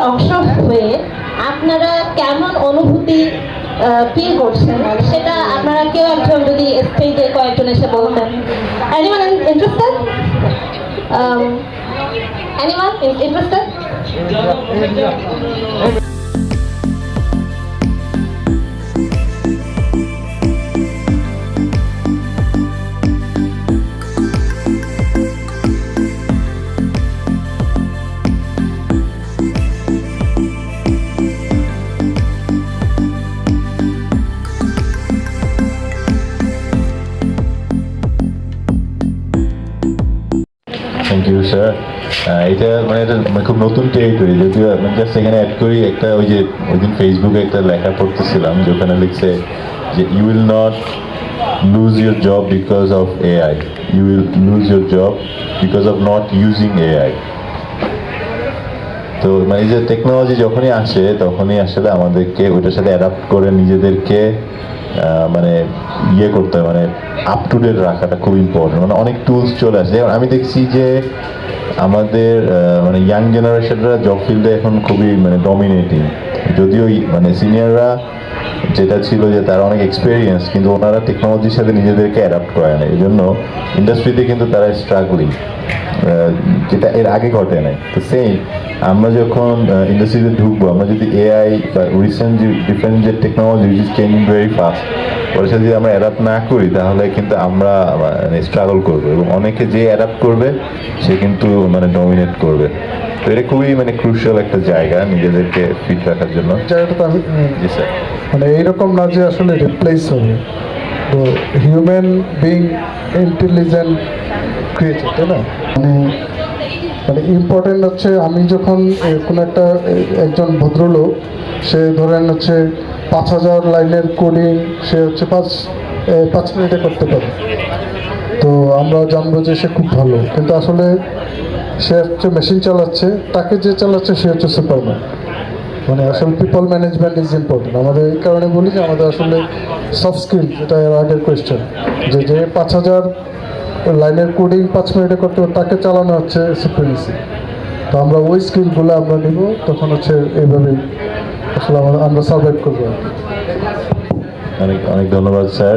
অংশ হয়ে আপনারা কেমন অনুভূতি ফিল করছেন সেটা আপনারা কেউ একজন যদি স্টেজে কয়েকজন এসে বলতেন। Anyone interested? Anyone interested? Thank you sir. এটা খুব নতুন টেরিটরি, যদিও আমি জাস্ট এখানে অ্যাড করি একটা, ওই যে ওই দিন ফেসবুকে একটা লেখা পড়তেছিলাম যে ওখানে লিখছে যে you will not lose your job because of AI, you will lose your job because of not using AI. তো মানে যে টেকনোলজি যখনই আসে তখনই আসলে আমাদেরকে ওইটার সাথে অ্যাডাপ্ট করে নিজেদেরকে মানে ইয়ে করতে হয়, মানে আপ টু ডেট রাখাটা খুব ইম্পর্টেন্ট। মানে অনেক টুলস চলে আসে, যেমন আমি দেখছি যে আমাদের মানে ইয়াং জেনারেশনরা জব ফিল্ডে এখন খুবই মানে ডমিনেটিং, যদিও মানে সিনিয়ররা যেটা ছিল যে তারা অনেক এক্সপিরিয়েন্স, কিন্তু ওনারা টেকনোলজির সাথে নিজেদেরকে অ্যাডাপ্ট করে না, এই জন্য ইন্ডাস্ট্রিতে কিন্তু তারা স্ট্রাগলিং, যেটা এর আগে ঘটে নাই। তো সেম আমরা যখন ইন্ডাস্ট্রিতে ঢুকবো, আমরা যদি এআই বা রিসেন্ট যে ডিফারেন্ট যে technology is changing very fast, ওর সাথে যদি আমরা অ্যাডাপ্ট না করি তাহলে কিন্তু আমরা মানে স্ট্রাগল করবো, এবং অনেকে যে অ্যাডাপ্ট করবে সে কিন্তু মানে ডমিনেট করবে। তো এটা খুবই মানে ক্রুশিয়াল একটা জায়গা নিজেদেরকে ফিট রাখার জন্য। জায়গাটা তো আমি জি স্যার, মানে এইরকম না যে আসলে রিপ্লেস হবে, তো হিউম্যান বিং ইন্টেলিজেন্ট ক্রিয়েচার, তাই না? মানে মানে ইম্পর্টেন্ট হচ্ছে আমি যখন কোনো একটা একজন ভদ্রলোক, সে ধরেন হচ্ছে 5,000 লাইনের কোডিং সে হচ্ছে পাঁচ মিনিটে করতে পারে, তো আমরা জানবো যে সে খুব ভালো, কিন্তু আসলে সে হচ্ছে মেশিন চালাচ্ছে, তাকে যে চালাচ্ছে সে হচ্ছে সুপারম্যান। মানে আসলে পিপল ম্যানেজমেন্ট ইজ ইম্পর্টেন্ট। আমাদের এই কারণে বলি যে আমাদের আসলে সফট স্কিল, যেটা এর আগের কোয়েশ্চেন, যে 5,000 লাইনের কোডিং 5 মিনিটে করতে হবে, তাকে চালানো হচ্ছে সুপ্রিমেসি। তো আমরা ওই স্কিলগুলো আমরা নিব, তখন হচ্ছে এইভাবেই আসলে আমরা সার্ভাইভ করবো। অনেক অনেক ধন্যবাদ স্যার।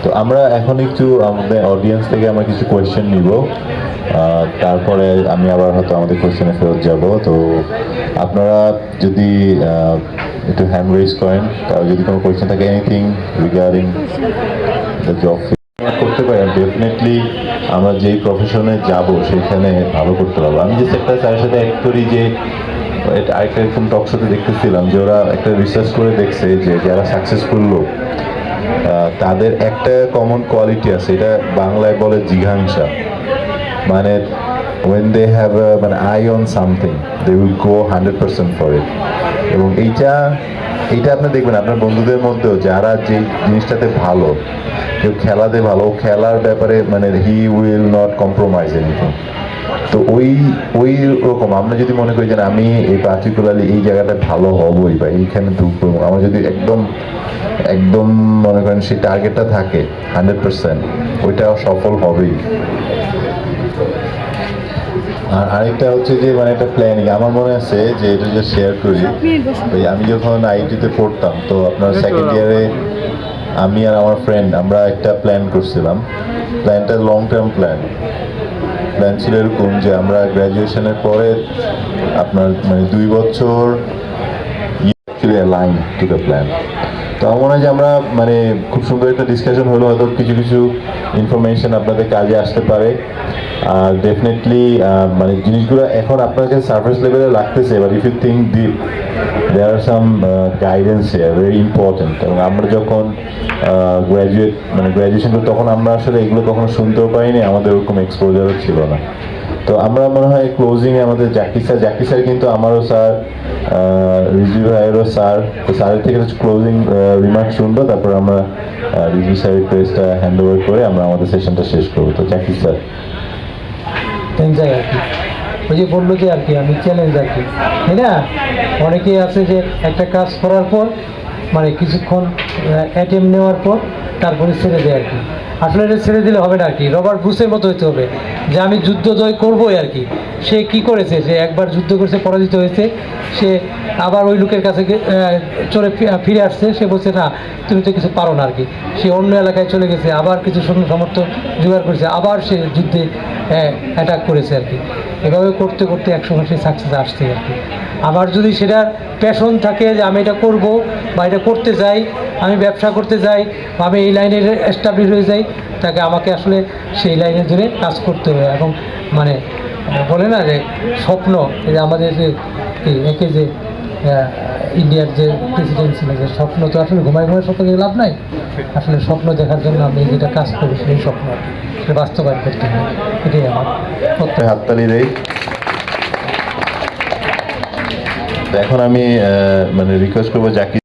তো আমরা এখন একটু আমাদের অডিয়েন্স থেকে আমরা কিছু কোয়েশ্চেন নিব, তারপরে আমি আবার হয়তো আমাদের কোয়েশ্চেনে ফেরত যাব। তো আপনারা যদি একটু হ্যান্ড রেজ করেন, তার যদি কোনো কোয়েশ্চেন থাকে এনিথিং রিগার্ডিং দ্য জব করতে পারি, ডেফিনেটলি আমরা যেই প্রফেশনে যাব সেখানে ভালো করতে পারবো। আমি যে একটা স্যারের সাথে অ্যাড করি যে আরেকটা এরকম টক শোতে দেখতেছিলাম যে ওরা একটা রিসার্চ করে দেখছে যে যারা সাকসেসফুল লোক তাদের একটা কমন কোয়ালিটি আছে, এটা বাংলায় বলে জিঘাংসা। মানে when they have an eye on something they will go 100% for it। এবং এইটা আপনি দেখবেন আপনার বন্ধুদের মধ্যেও যারা যে জিনিসটাতে ভালো, কেউ খেলাতে ভালো, খেলার ব্যাপারে মানে he will not compromise anything. তো ওই রকম আমরা যদি মনে করি যে আমি এই পার্টিকুলারলি এই জায়গাটা ভালো হবই বা এইখানে ঢুকবো, আমার যদি একদম মনে করেন সেই টার্গেটটা থাকে 100%, ওইটা সফল হবেই। আর আরেকটা হচ্ছে যে মানে একটা প্ল্যানিং, আমার মনে আছে যে এটা যে শেয়ার করি, আমি যখন আইটিতে পড়তাম, তো আপনার সেকেন্ড ইয়ারে আমি আর আমার ফ্রেন্ড আমরা একটা প্ল্যান করছিলাম। প্ল্যানটা লং টার্ম প্ল্যান ছিল এরকম যে আমরা গ্র্যাজুয়েশনের পরে আপনার মানে 2 বছর লাইন টু দ্য প্ল্যান। তো আমার মনে হয় যে আমরা মানে খুব সুন্দর একটা ডিসকাশন হলো, হয়তো কিছু কিছু ইনফরমেশন আপনাদের কাজে আসতে পারে। আর ডেফিনেটলি মানে জিনিসগুলো এখন আপনার কাছে সারফেস লেভেলে লাগতেছে, but if you think deep there are some guidance here very important. এবং আমরা যখন গ্র্যাজুয়েশন করি তখন আমরা আসলে এগুলো কখনো শুনতেও পাইনি, আমাদের ওরকম এক্সপোজারও ছিল না। তো আমরা মনে হয় ক্লোজিংয়ে আমাদের জাকি স্যার কিন্তু আমারও স্যার, রিজু ভাইয়েরও স্যার, তো স্যারের থেকে ক্লোজিং রিমার্ক শুনবো, তারপর আমরা রিজু স্যারের প্রেসটা হ্যান্ড ওভার করে আমরা আমাদের সেশনটা শেষ করবো। তো জাকি স্যার যায় আর কি, ওই যে বললো যে আর কি আমি চ্যালেঞ্জ আর কি, তাই না? অনেকেই আছে যে একটা কাজ করার পর মানে কিছুক্ষণ অ্যাটেম্প নেওয়ার পর তারপরে ছেড়ে দেয় আর কি। আসলে এটা ছেড়ে দিলে হবে না আর কি, রবার্ট ব্রুসের মতো হতে হবে যে আমি যুদ্ধ জয় করবোই আর কি। সে কি করেছে, সে একবার যুদ্ধ করেছে, পরাজিত হয়েছে, সে আবার ওই লোকের কাছে চলে ফিরে আসছে, সে বলছে না তুমি তো কিছু পারো না আর কি। সে অন্য এলাকায় চলে গেছে, আবার কিছু সৈন্য সামর্থ্য জোগাড় করেছে, আবার সে যুদ্ধে অ্যাটাক করেছে আর কি। এভাবে করতে করতে একসময় সে সাকসেস আসছে আর কি। আবার যদি সেটার প্যাশন থাকে যে আমি এটা করব বা এটা করতে চাই, আমি ব্যবসা করতে চাই বা আমি এই লাইনে এস্টাবলিশ হয়ে যাই, তাকে আমাকে আসলে সেই লাইনে ধরে কাজ করতে হবে। এবং মানে বলে না যে স্বপ্ন, এই যে আমাদের যে একে যে ইন্ডিয়ার যে প্রেসিডেন্ট ছিল, যে স্বপ্ন তো আসলে ঘুমাই স্বপ্ন দেখে লাভ নাই, আসলে স্বপ্ন দেখার জন্য আমি যেটা কাজ করি সেই স্বপ্ন আর কি, সেটা বাস্তবায়ন করতে হবে, এটাই আমার প্রত্যেক। হাততালি দেই। তো এখন আমি মানে রিকোয়েস্ট করবো জাকির